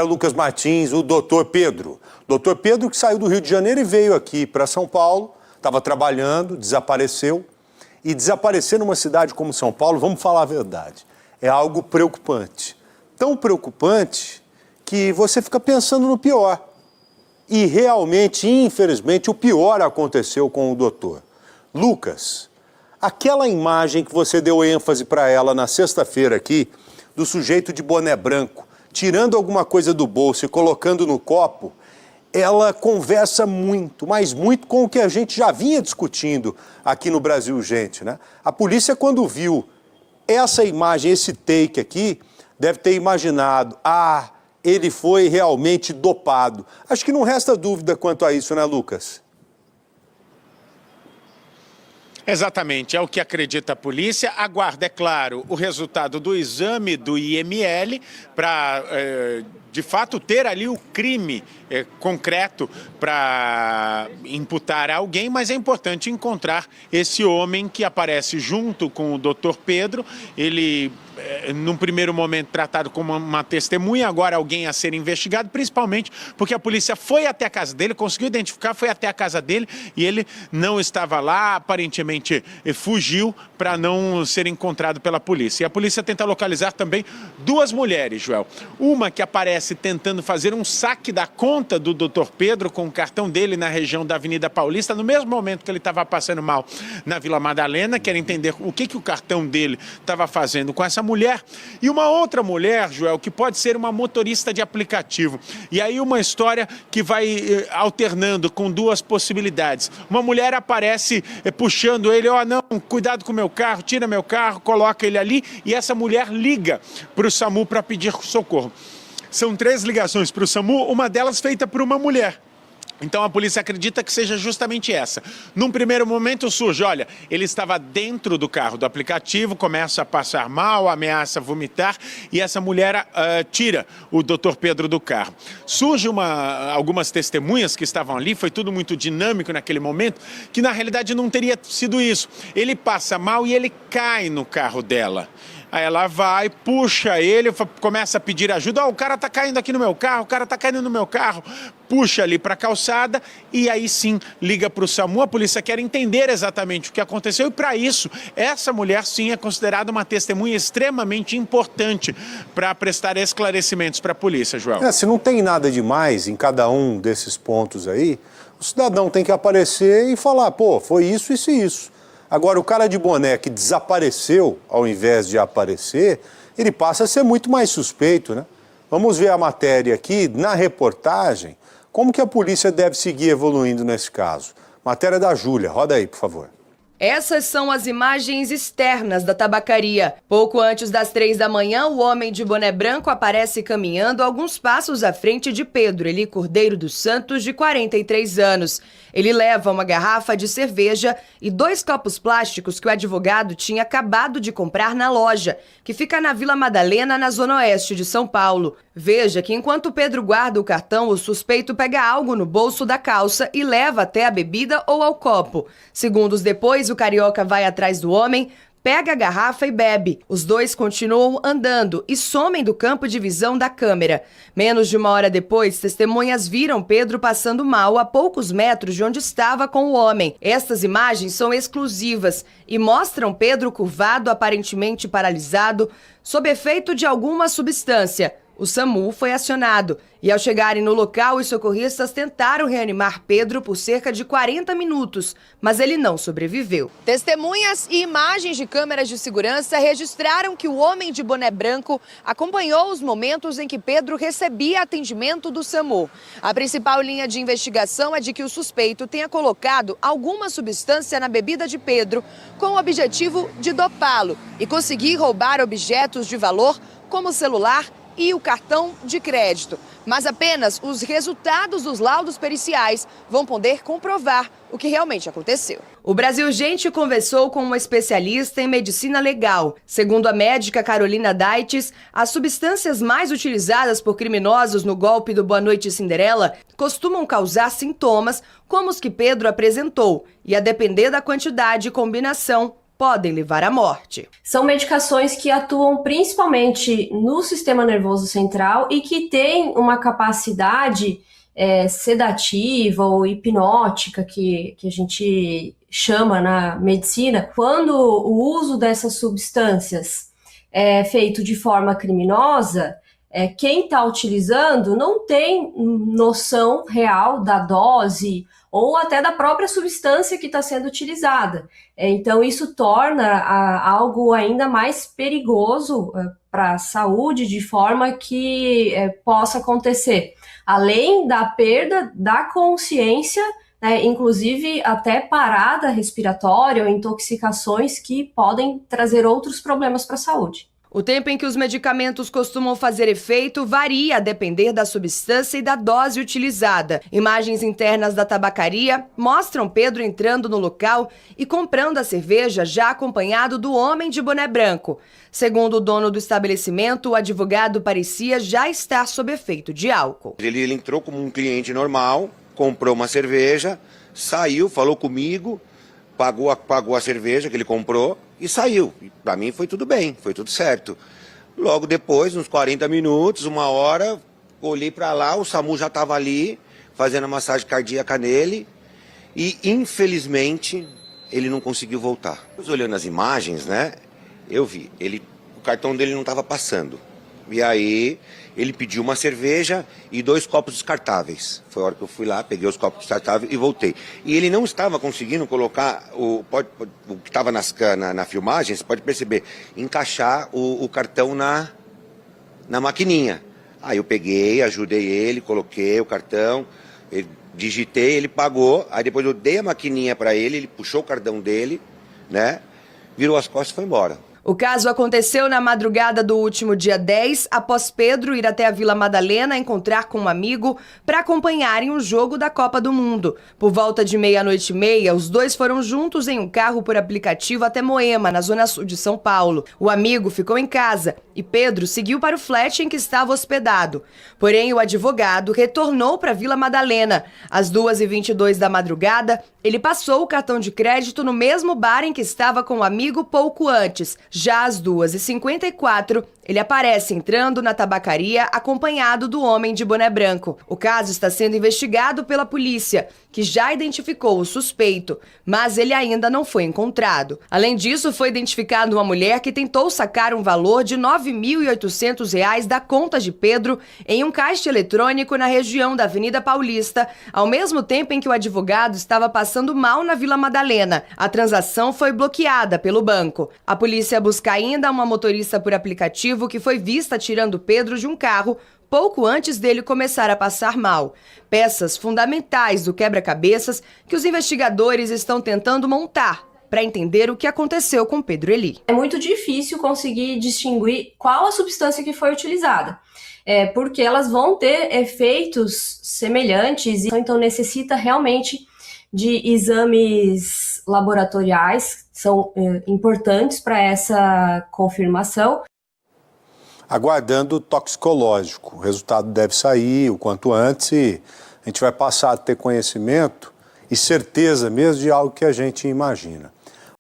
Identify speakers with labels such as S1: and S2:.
S1: Lucas Martins, o doutor Pedro. Doutor Pedro que saiu do Rio de Janeiro e veio aqui para São Paulo, estava trabalhando, desapareceu. E desaparecer numa cidade como São Paulo, vamos falar a verdade, é algo preocupante. Tão preocupante que você fica pensando no pior. E realmente, infelizmente, o pior aconteceu com o doutor. Lucas, aquela imagem que você deu ênfase para ela na sexta-feira aqui, do sujeito de boné branco, tirando alguma coisa do bolso e colocando no copo, ela conversa muito, mas muito com o que a gente já vinha discutindo aqui no Brasil, gente, né? A polícia, quando viu essa imagem, esse take aqui, deve ter imaginado, ele foi realmente dopado. Acho que não resta dúvida quanto a isso, né, Lucas?
S2: Exatamente, é o que acredita a polícia. Aguarda, é claro, o resultado do exame do IML para, de fato, ter ali o crime concreto para imputar a alguém, mas é importante encontrar esse homem que aparece junto com o doutor Pedro. Ele, num primeiro momento, tratado como uma testemunha, agora alguém a ser investigado, principalmente porque a polícia foi até a casa dele, conseguiu identificar, foi até a casa dele e ele não estava lá, aparentemente fugiu para não ser encontrado pela polícia. E a polícia tenta localizar também duas mulheres, Joel. Uma que aparece tentando fazer um saque da conta do doutor Pedro com o cartão dele na região da Avenida Paulista, no mesmo momento que ele estava passando mal na Vila Madalena, quer entender o que o cartão dele estava fazendo com essa mulher. E uma outra mulher, Joel, que pode ser uma motorista de aplicativo. E aí uma história que vai alternando com duas possibilidades. Uma mulher aparece puxando ele, não, cuidado com meu carro, tira meu carro, coloca ele ali, e essa mulher liga para o SAMU para pedir socorro. São 3 ligações para o SAMU, uma delas feita por uma mulher. Então a polícia acredita que seja justamente essa. Num primeiro momento surge, olha, ele estava dentro do carro do aplicativo, começa a passar mal, ameaça vomitar e essa mulher tira o doutor Pedro do carro. Surge algumas testemunhas que estavam ali, foi tudo muito dinâmico naquele momento, que na realidade não teria sido isso. Ele passa mal e ele cai no carro dela. Aí ela vai, puxa ele, começa a pedir ajuda. O cara tá caindo aqui no meu carro, o cara tá caindo no meu carro. Puxa ali para a calçada e aí sim liga para o SAMU. A polícia quer entender exatamente o que aconteceu e para isso, essa mulher sim é considerada uma testemunha extremamente importante para prestar esclarecimentos para a polícia, Joel.
S1: Se não tem nada demais em cada um desses pontos aí, o cidadão tem que aparecer e falar, foi isso, isso e isso. Agora, o cara de boné que desapareceu, ao invés de aparecer, ele passa a ser muito mais suspeito, né? Vamos ver a matéria aqui, na reportagem, como que a polícia deve seguir evoluindo nesse caso. Matéria da Júlia, roda aí, por favor.
S3: Essas são as imagens externas da tabacaria. Pouco antes das 3 da manhã, o homem de boné branco aparece caminhando alguns passos à frente de Pedro Eli Cordeiro dos Santos, de 43 anos. Ele leva uma garrafa de cerveja e 2 copos plásticos que o advogado tinha acabado de comprar na loja, que fica na Vila Madalena, na zona oeste de São Paulo. Veja que enquanto Pedro guarda o cartão, o suspeito pega algo no bolso da calça e leva até a bebida ou ao copo. Segundos depois, o carioca vai atrás do homem, pega a garrafa e bebe. Os dois continuam andando e somem do campo de visão da câmera. Menos de 1 hora depois, testemunhas viram Pedro passando mal a poucos metros de onde estava com o homem. Estas imagens são exclusivas e mostram Pedro curvado, aparentemente paralisado, sob efeito de alguma substância. O SAMU foi acionado e, ao chegarem no local, os socorristas tentaram reanimar Pedro por cerca de 40 minutos, mas ele não sobreviveu. Testemunhas e imagens de câmeras de segurança registraram que o homem de boné branco acompanhou os momentos em que Pedro recebia atendimento do SAMU. A principal linha de investigação é de que o suspeito tenha colocado alguma substância na bebida de Pedro com o objetivo de dopá-lo e conseguir roubar objetos de valor como o celular e o cartão de crédito. Mas apenas os resultados dos laudos periciais vão poder comprovar o que realmente aconteceu. O Brasil Gente conversou com uma especialista em medicina legal. Segundo a médica Carolina Daites, as substâncias mais utilizadas por criminosos no golpe do Boa Noite Cinderela costumam causar sintomas como os que Pedro apresentou e, a depender da quantidade e combinação, podem levar à morte.
S4: São medicações que atuam principalmente no sistema nervoso central e que têm uma capacidade sedativa ou hipnótica, que a gente chama na medicina. Quando o uso dessas substâncias é feito de forma criminosa, quem está utilizando não tem noção real da dose ou até da própria substância que está sendo utilizada. Então, isso torna algo ainda mais perigoso para a saúde, de forma que possa acontecer, além da perda da consciência, inclusive até parada respiratória ou intoxicações que podem trazer outros problemas para a saúde.
S3: O tempo em que os medicamentos costumam fazer efeito varia a depender da substância e da dose utilizada. Imagens internas da tabacaria mostram Pedro entrando no local e comprando a cerveja já acompanhado do homem de boné branco. Segundo o dono do estabelecimento, o advogado parecia já estar sob efeito de álcool.
S5: Ele entrou como um cliente normal, comprou uma cerveja, saiu, falou comigo, pagou a cerveja que ele comprou e saiu. Para mim foi tudo bem, foi tudo certo. Logo depois, uns 40 minutos, uma hora, olhei para lá, o SAMU já estava ali, fazendo a massagem cardíaca nele e, infelizmente, ele não conseguiu voltar. Olhando as imagens, né, eu vi, o cartão dele não estava passando. E aí, ele pediu uma cerveja e 2 copos descartáveis. Foi a hora que eu fui lá, peguei os copos descartáveis e voltei. E ele não estava conseguindo colocar, o que estava na filmagem, você pode perceber, encaixar o cartão na maquininha. Aí eu peguei, ajudei ele, coloquei o cartão, digitei, ele pagou. Aí depois eu dei a maquininha para ele puxou o cartão dele, né? Virou as costas e foi embora.
S3: O caso aconteceu na madrugada do último dia 10, após Pedro ir até a Vila Madalena encontrar com um amigo para acompanharem o jogo da Copa do Mundo. Por volta de 00:30, os dois foram juntos em um carro por aplicativo até Moema, na zona sul de São Paulo. O amigo ficou em casa e Pedro seguiu para o flat em que estava hospedado. Porém, o advogado retornou para a Vila Madalena. Às 2h22 da madrugada, ele passou o cartão de crédito no mesmo bar em que estava com o amigo pouco antes. Já às 2h54, ele aparece entrando na tabacaria acompanhado do homem de boné branco. O caso está sendo investigado pela polícia, que já identificou o suspeito, mas ele ainda não foi encontrado. Além disso, foi identificada uma mulher que tentou sacar um valor de R$ 9.800 da conta de Pedro em um caixa eletrônico na região da Avenida Paulista, ao mesmo tempo em que o advogado estava passando mal na Vila Madalena. A transação foi bloqueada pelo banco. A polícia busca ainda uma motorista por aplicativo que foi vista tirando Pedro de um carro pouco antes dele começar a passar mal. Peças fundamentais do quebra-cabeças que os investigadores estão tentando montar para entender o que aconteceu com Pedro Eli.
S4: É muito difícil conseguir distinguir qual a substância que foi utilizada, porque elas vão ter efeitos semelhantes, então necessita realmente de exames laboratoriais, que são importantes para essa confirmação.
S1: Aguardando o toxicológico. O resultado deve sair o quanto antes e a gente vai passar a ter conhecimento e certeza mesmo de algo que a gente imagina.